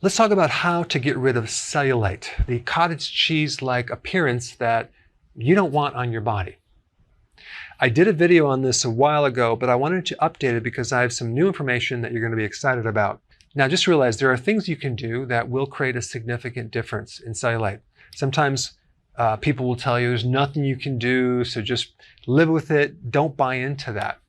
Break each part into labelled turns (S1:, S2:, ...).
S1: Let's talk about how to get rid of cellulite, the cottage cheese-like appearance that you don't want on your body. I did a video on this a while ago, but I wanted to update it because I have some new information that you're going to be excited about. Now, just realize there are things you can do that will create a significant difference in cellulite. Sometimes people will tell you there's nothing you can do, so just live with it. Don't buy into that.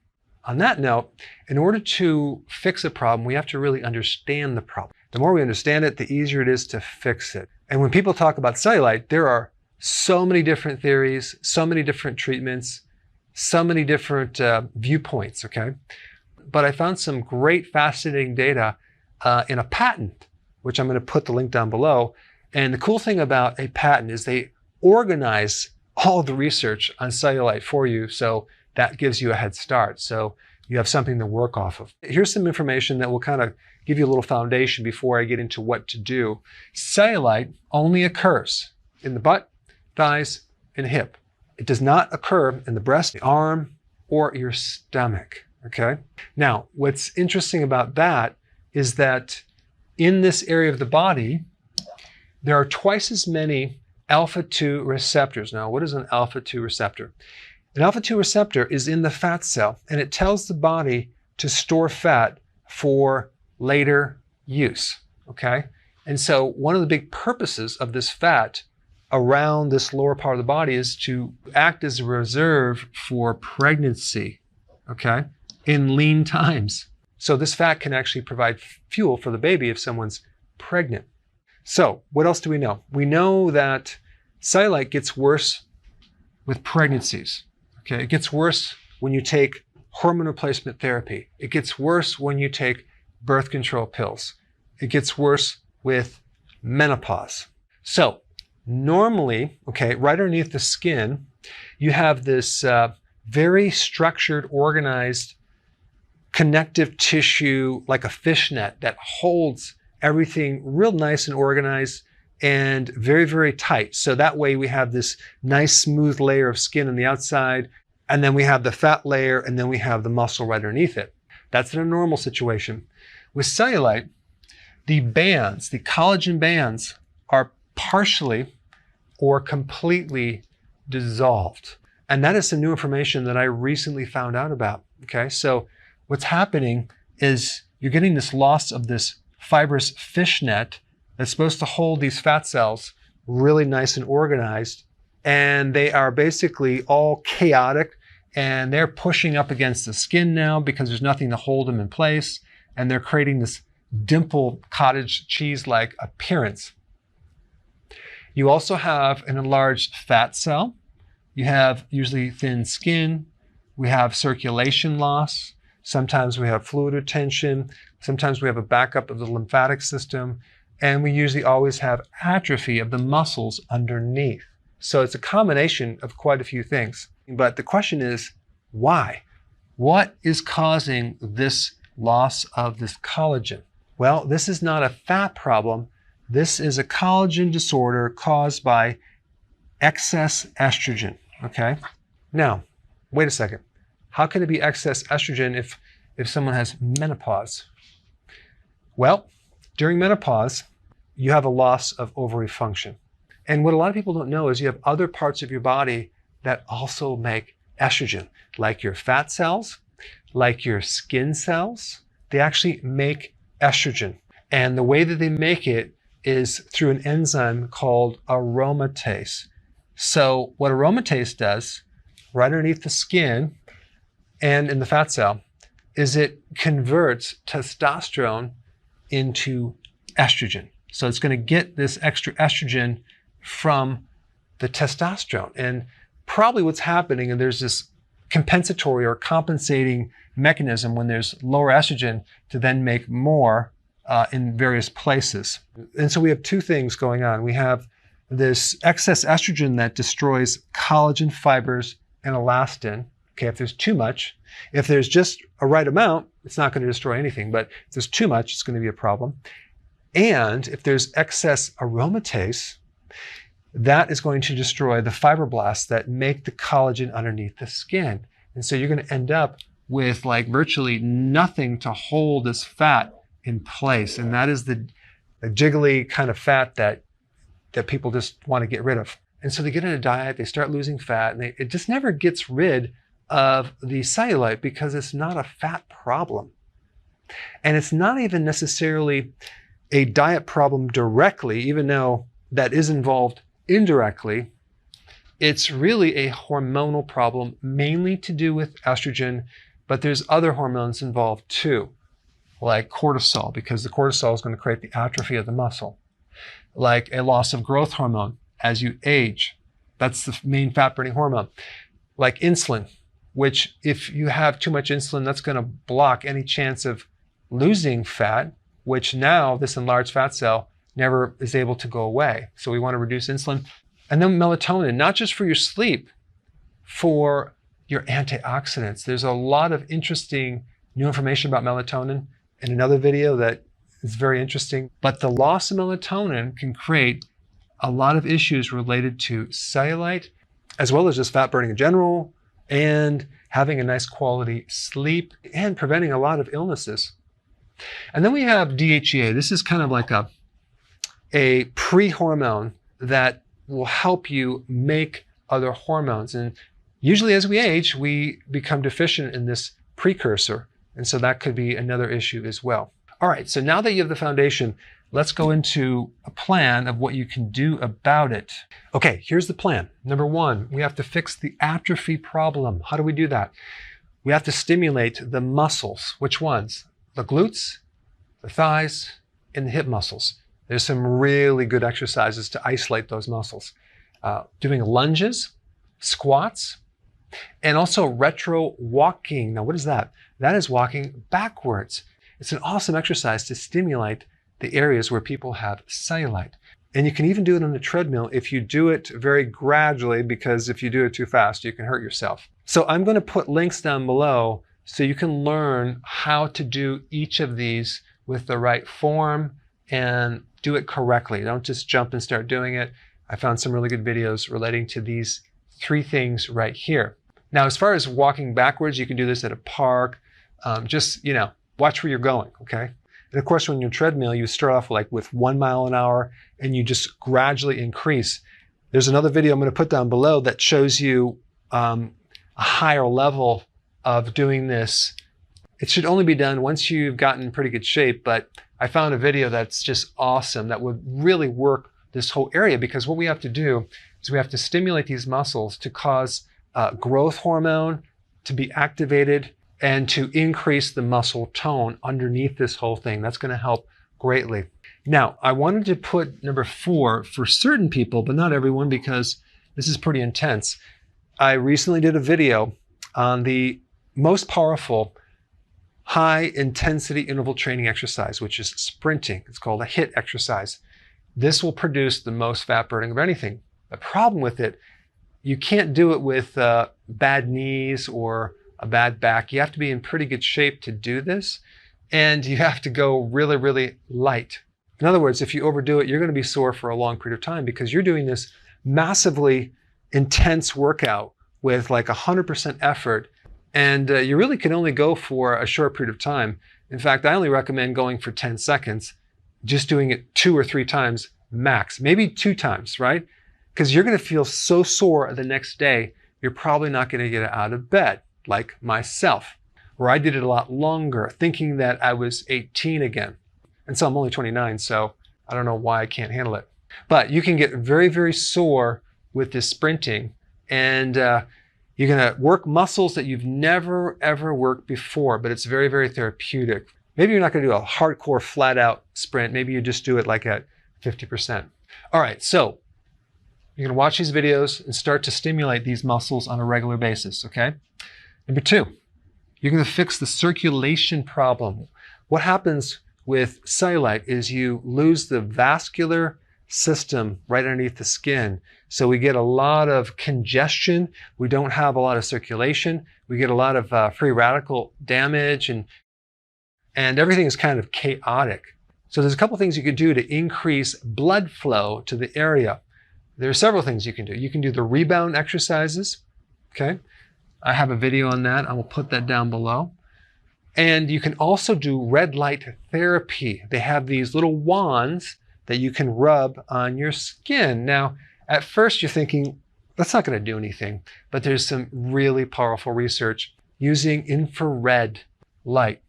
S1: On that note, in order to fix a problem, we have to really understand the problem. The more we understand it, the easier it is to fix it. And when people talk about cellulite, there are so many different theories, so many different treatments, so many different viewpoints, okay? But I found some great, fascinating data in a patent, which I'm going to put the link down below. And the cool thing about a patent is they organize all of the research on cellulite for you, so that gives you a head start. So you have something to work off of. Here's some information that will kind of give you a little foundation before I get into what to do. Cellulite only occurs in the butt, thighs, and hip. It does not occur in the breast, the arm, or your stomach, okay? Now, what's interesting about that is that in this area of the body, there are twice as many alpha-2 receptors. Now, what is an alpha-2 receptor? An alpha-2 receptor is in the fat cell, and it tells the body to store fat for later use, okay? And so one of the big purposes of this fat around this lower part of the body is to act as a reserve for pregnancy, okay, in lean times. So this fat can actually provide fuel for the baby if someone's pregnant. So what else do we know? We know that cellulite gets worse with pregnancies. Okay, it gets worse when you take hormone replacement therapy. It gets worse when you take birth control pills. It gets worse with menopause. So normally, okay, right underneath the skin, you have this very structured, organized connective tissue like a fishnet that holds everything real nice and organized and very, very tight. So that way we have this nice smooth layer of skin on the outside, and then we have the fat layer, and then we have the muscle right underneath it. That's in a normal situation. With cellulite, the bands, the collagen bands, are partially or completely dissolved. And that is some new information that I recently found out about, okay? So what's happening is you're getting this loss of this fibrous fishnet that's supposed to hold these fat cells really nice and organized, and they are basically all chaotic, and they're pushing up against the skin now because there's nothing to hold them in place, and they're creating this dimple cottage cheese-like appearance. You also have an enlarged fat cell. You have usually thin skin. We have circulation loss. Sometimes we have fluid retention. Sometimes we have a backup of the lymphatic system. And we usually always have atrophy of the muscles underneath. So it's a combination of quite a few things. But the question is, why? What is causing this loss of this collagen? Well, this is not a fat problem. This is a collagen disorder caused by excess estrogen, okay? Now, wait a second. How can it be excess estrogen if someone has menopause? Well, during menopause, you have a loss of ovary function. And what a lot of people don't know is you have other parts of your body that also make estrogen, like your fat cells, like your skin cells. They actually make estrogen. And the way that they make it is through an enzyme called aromatase. So what aromatase does, right underneath the skin and in the fat cell, is it converts testosterone into estrogen. So it's going to get this extra estrogen from the testosterone. And probably what's happening, and there's this compensatory or compensating mechanism when there's lower estrogen to then make more in various places. And so we have two things going on. We have this excess estrogen that destroys collagen fibers and elastin. Okay, if there's too much, if there's just a right amount, it's not going to destroy anything. But if there's too much, it's going to be a problem. And if there's excess aromatase, that is going to destroy the fibroblasts that make the collagen underneath the skin. And so you're going to end up with like virtually nothing to hold this fat in place. And that is a jiggly kind of fat that people just want to get rid of. And so they get in a diet, they start losing fat, and it just never gets rid of the cellulite because it's not a fat problem. And it's not even necessarily a diet problem directly, even though that is involved indirectly. It's really a hormonal problem, mainly to do with estrogen, but there's other hormones involved too, like cortisol, because the cortisol is going to create the atrophy of the muscle, like a loss of growth hormone as you age. That's the main fat-burning hormone. Like insulin, which if you have too much insulin, that's going to block any chance of losing fat, which now this enlarged fat cell never is able to go away. So we want to reduce insulin. And then melatonin, not just for your sleep, for your antioxidants. There's a lot of interesting new information about melatonin in another video that is very interesting. But the loss of melatonin can create a lot of issues related to cellulite, as well as just fat burning in general, and having a nice quality sleep, and preventing a lot of illnesses. And then we have DHEA. This is kind of like a pre-hormone that will help you make other hormones. And usually as we age, we become deficient in this precursor. And so that could be another issue as well. All right, so now that you have the foundation, let's go into a plan of what you can do about it. Okay, here's the plan. Number one, we have to fix the atrophy problem. How do we do that? We have to stimulate the muscles. Which ones? The glutes, the thighs, and the hip muscles. There's some really good exercises to isolate those muscles. Doing lunges, squats, and also retro walking. Now, what is that? That is walking backwards. It's an awesome exercise to stimulate the areas where people have cellulite. And you can even do it on the treadmill if you do it very gradually, because if you do it too fast, you can hurt yourself. So I'm going to put links down below so you can learn how to do each of these with the right form and do it correctly. Don't just jump and start doing it. I found some really good videos relating to these three things right here. Now, as far as walking backwards, you can do this at a park. Just, watch where you're going, okay? And of course, when you're treadmill, you start off like with 1 mile an hour and you just gradually increase. There's another video I'm going to put down below that shows you a higher level of doing this. It should only be done once you've gotten in pretty good shape, but I found a video that's just awesome that would really work this whole area, because what we have to do is we have to stimulate these muscles to cause growth hormone to be activated and to increase the muscle tone underneath this whole thing. That's going to help greatly. Now, I wanted to put number 4 for certain people, but not everyone, because this is pretty intense. I recently did a video on the most powerful high intensity interval training exercise, which is sprinting. It's called a HIIT exercise. This will produce the most fat burning of anything. The problem with it, you can't do it with bad knees or a bad back. You have to be in pretty good shape to do this, and you have to go really, really light. In other words, if you overdo it, you're going to be sore for a long period of time, because you're doing this massively intense workout with like 100% effort, and you really can only go for a short period of time. In fact, I only recommend going for 10 seconds, just doing it 2 or 3 times max, maybe 2 times, right? Because you're going to feel so sore the next day, you're probably not going to get out of bed, like myself, where I did it a lot longer, thinking that I was 18 again. And so I'm only 29, so I don't know why I can't handle it. But you can get very, very sore with this sprinting, and you're going to work muscles that you've never, ever worked before, but it's very, very therapeutic. Maybe you're not going to do a hardcore flat out sprint. Maybe you just do it like at 50%. All right, so you're going to watch these videos and start to stimulate these muscles on a regular basis, okay? Number 2, you're going to fix the circulation problem. What happens with cellulite is you lose the vascular system right underneath the skin. So we get a lot of congestion. We don't have a lot of circulation. We get a lot of free radical damage, and everything is kind of chaotic. So there's a couple things you can do to increase blood flow to the area. There are several things you can do. You can do the rebound exercises, okay? I have a video on that. I will put that down below. And you can also do red light therapy. They have these little wands that you can rub on your skin. Now, at first you're thinking, that's not going to do anything, but there's some really powerful research using infrared light.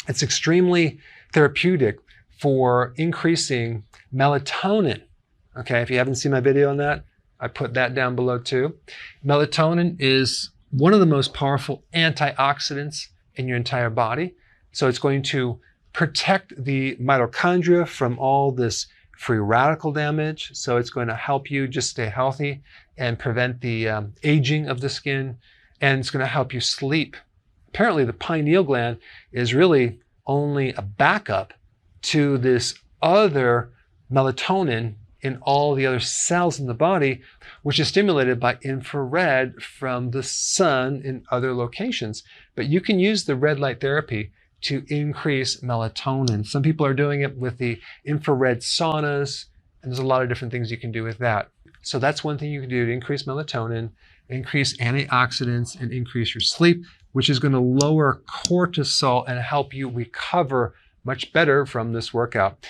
S1: It's extremely therapeutic for increasing melatonin. Okay, if you haven't seen my video on that, I put that down below too. Melatonin is one of the most powerful antioxidants in your entire body. So it's going to protect the mitochondria from all this free radical damage. So it's going to help you just stay healthy and prevent the aging of the skin. And it's going to help you sleep. Apparently the pineal gland is really only a backup to this other melatonin in all the other cells in the body, which is stimulated by infrared from the sun in other locations. But you can use the red light therapy to increase melatonin. Some people are doing it with the infrared saunas, and there's a lot of different things you can do with that. So that's one thing you can do to increase melatonin, increase antioxidants, and increase your sleep, which is going to lower cortisol and help you recover much better from this workout.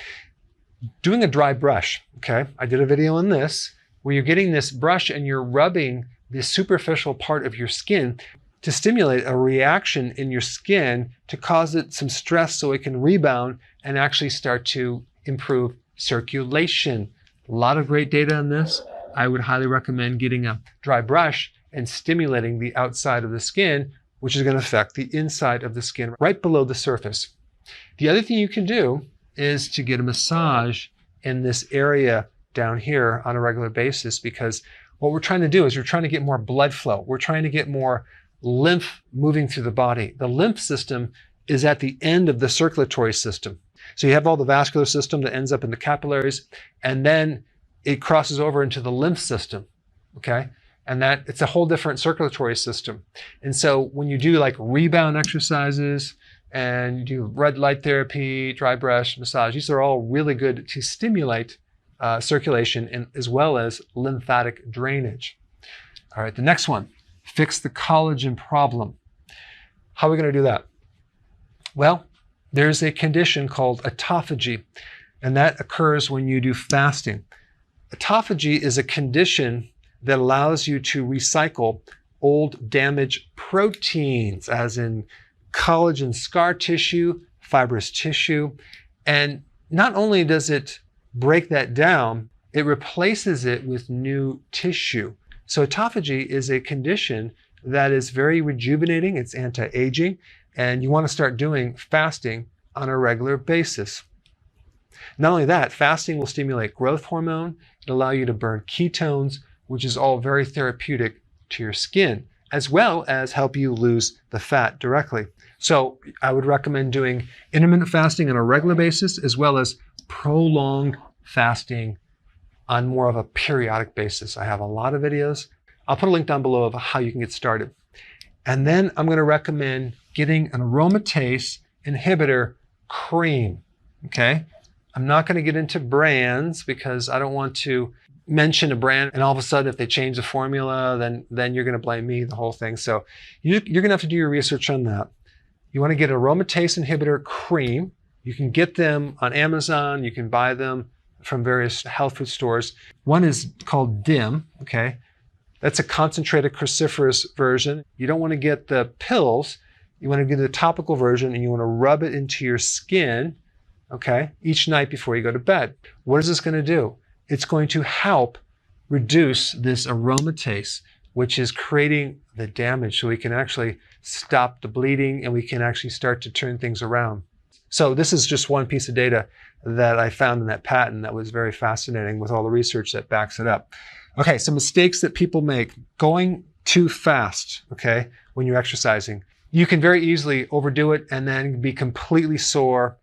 S1: Doing a dry brush, okay? I did a video on this, where you're getting this brush and you're rubbing the superficial part of your skin to stimulate a reaction in your skin to cause it some stress so it can rebound and actually start to improve circulation. A lot of great data on this. I would highly recommend getting a dry brush and stimulating the outside of the skin, which is going to affect the inside of the skin right below the surface. The other thing you can do is to get a massage in this area down here on a regular basis, because what we're trying to do is we're trying to get more blood flow. We're trying to get more lymph moving through the body. The lymph system is at the end of the circulatory system. So you have all the vascular system that ends up in the capillaries, and then it crosses over into the lymph system, okay? And that it's a whole different circulatory system. And so when you do like rebound exercises, and you do red light therapy, dry brush, massage, these are all really good to stimulate circulation and as well as lymphatic drainage. All right, the next one, fix the collagen problem. How are we going to do that? Well, there's a condition called autophagy, and that occurs when you do fasting. Autophagy is a condition that allows you to recycle old damaged proteins, as in collagen scar tissue, fibrous tissue. And not only does it break that down, it replaces it with new tissue. So autophagy is a condition that is very rejuvenating. It's anti-aging, and you want to start doing fasting on a regular basis. Not only that, fasting will stimulate growth hormone. It'll allow you to burn ketones, which is all very therapeutic to your skin, as well as help you lose the fat directly. So I would recommend doing intermittent fasting on a regular basis, as well as prolonged fasting on more of a periodic basis. I have a lot of videos. I'll put a link down below of how you can get started. And then I'm going to recommend getting an aromatase inhibitor cream, okay? I'm not going to get into brands because I don't want to mention a brand and all of a sudden if they change the formula, then you're going to blame me, the whole thing. So you're going to have to do your research on that. You want to get an aromatase inhibitor cream. You can get them on Amazon. You can buy them from various health food stores. One is called DIM, okay? That's a concentrated cruciferous version. You don't want to get the pills. You want to get the topical version, and you want to rub it into your skin, okay, each night before you go to bed. What is this going to do? It's going to help reduce this aromatase, which is creating the damage, so we can actually stop the bleeding and we can actually start to turn things around. So this is just one piece of data that I found in that patent that was very fascinating with all the research that backs it up. Okay, some mistakes that people make. Going too fast, okay, when you're exercising. You can very easily overdo it and then be completely sore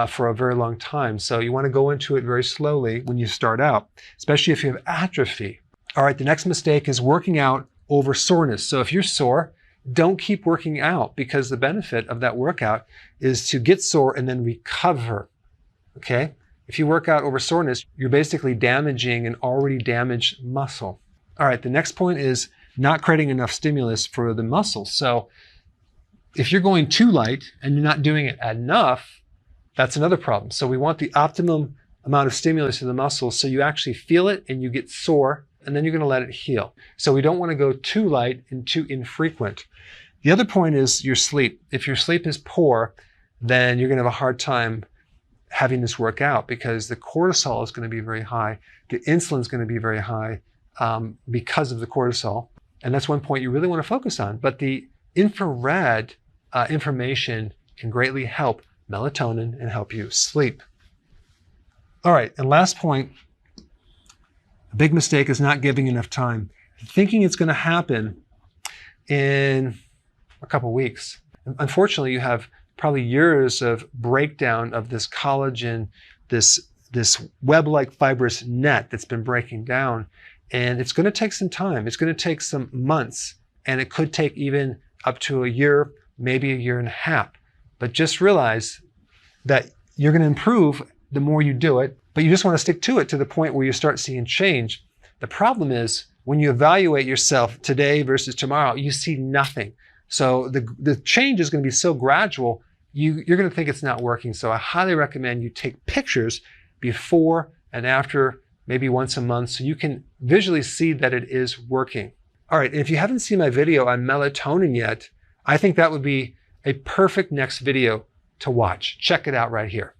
S1: for a very long time. So you want to go into it very slowly when you start out, especially if you have atrophy. All right, the next mistake is working out over soreness. So if you're sore, don't keep working out, because the benefit of that workout is to get sore and then recover, okay? If you work out over soreness, you're basically damaging an already damaged muscle. All right, the next point is not creating enough stimulus for the muscles. So If you're going too light and you're not doing it enough, that's another problem. So we want the optimum amount of stimulus to the muscles so you actually feel it and you get sore, and then you're going to let it heal. So we don't want to go too light and too infrequent. The other point is your sleep. If your sleep is poor, then you're going to have a hard time having this work out because the cortisol is going to be very high. The insulin is going to be very high because of the cortisol. And that's one point you really want to focus on. But the infrared information can greatly help melatonin and help you sleep. All right, and last point, a big mistake is not giving enough time. Thinking it's going to happen in a couple weeks. Unfortunately, you have probably years of breakdown of this collagen, this web-like fibrous net that's been breaking down. And it's going to take some time. It's going to take some months. And it could take even up to a year, maybe a year and a half. But just realize that you're going to improve the more you do it, but you just want to stick to it to the point where you start seeing change. The problem is when you evaluate yourself today versus tomorrow, you see nothing. So the change is going to be so gradual, you're going to think it's not working. So I highly recommend you take pictures before and after, maybe once a month, so you can visually see that it is working. All right, and if you haven't seen my video on melatonin yet, I think that would be a perfect next video to watch. Check it out right here.